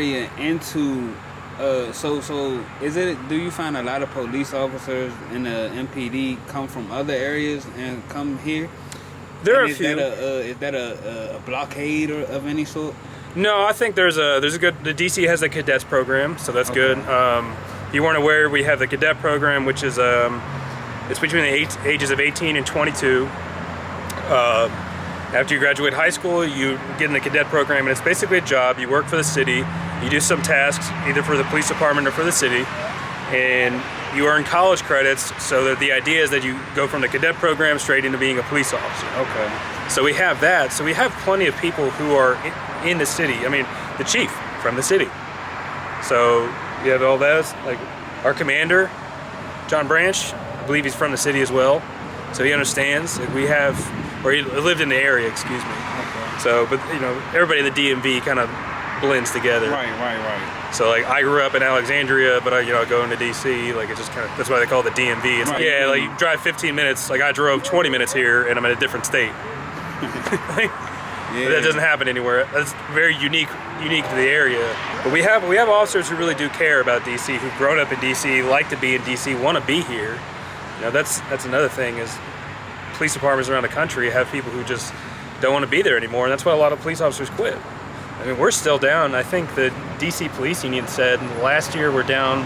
area into so is it, do you find a lot of police officers in the MPD come from other areas and come here? There are a is few. Is that a blockade of any sort? No, I think there's a good. The DC has the cadets program, so that's good. If you weren't aware, we have the cadet program, which is it's between the ages of 18 and 22. After you graduate high school, you get in the cadet program, and it's basically a job. You work for the city. You do some tasks, either for the police department or for the city, and you earn college credits. So that the idea is that you go from the cadet program straight into being a police officer. Okay. So we have that. So we have plenty of people who are in the city. I mean, the chief from the city. So you have all those, like our commander, John Branch. I believe he's from the city as well. So he understands. Like we have, or he lived in the area, excuse me. Okay. So, but you know, everybody in the DMV kind of blends together. Right. So like I grew up in Alexandria, but I go into DC. Like it just kind of, that's why they call it the DMV. It's right. Yeah, like you drive 15 minutes. Like I drove 20 minutes here, and I'm in a different state. Yeah. That doesn't happen anywhere. That's very unique to the area. But we have officers who really do care about DC, who've grown up in DC, like to be in DC, want to be here. You know, that's another thing is police departments around the country have people who just don't want to be there anymore, and that's why a lot of police officers quit. I mean, we're still down. I think the DC Police Union said last year we're down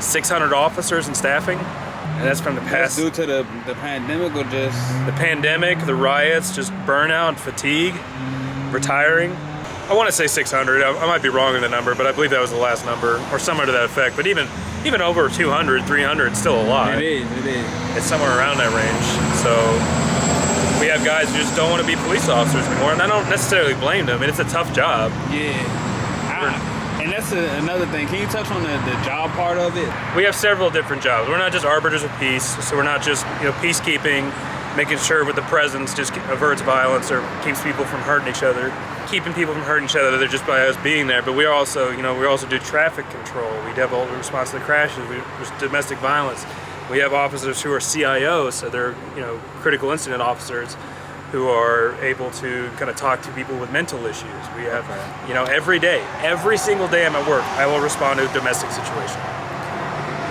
600 officers in staffing, and that's from the past. That's due to the pandemic or just? The pandemic, the riots, just burnout, fatigue, retiring. I want to say 600. I might be wrong in the number, but I believe that was the last number, or somewhere to that effect. But even over 200, 300, it's still a lot. It is. It's somewhere around that range. So we have guys who just don't want to be police officers anymore, and I don't necessarily blame them. I mean, it's a tough job. Yeah. And that's another thing. Can you touch on the job part of it? We have several different jobs. We're not just arbiters of peace, so we're not just peacekeeping, making sure with the presence just averts violence or keeps people from hurting each other. Keeping people from hurting each other, they're just by us being there. But we also, we also do traffic control. We have all the response to the crashes. There's domestic violence. We have officers who are CIOs, so they're critical incident officers, who are able to kind of talk to people with mental issues. We have, every day, every single day I'm at work, I will respond to a domestic situation.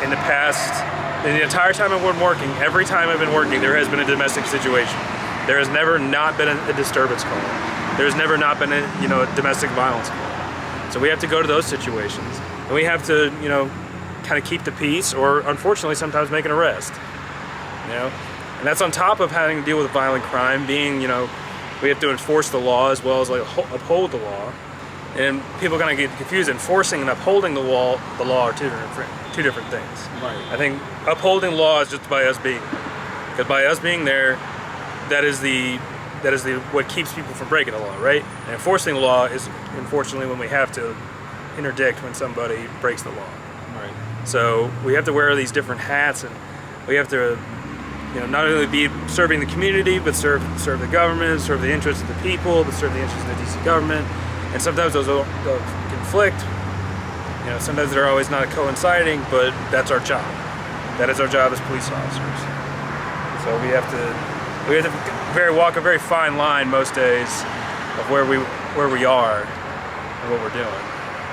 In the entire time I've been working, every time I've been working, there has been a domestic situation. There has never not been a disturbance call. There's never not been a domestic violence call. So we have to go to those situations, and we have to, kind of keep the peace, or unfortunately sometimes make an arrest. And that's on top of having to deal with violent crime, being, we have to enforce the law as well as uphold the law. And people kind of get confused. Enforcing and upholding the law are two different things. Right. I think upholding law is just by us being there. Because by us being there, that is what keeps people from breaking the law, right? And enforcing the law is, unfortunately, when we have to interdict when somebody breaks the law. Right. So we have to wear these different hats, and we have to not only be serving the community, but serve the government, serve the interests of the people, but serve the interests of the DC government. And sometimes those will conflict. Sometimes they're always not coinciding, but that's our job. That is our job as police officers. So we have to walk a very fine line most days of where we are and what we're doing.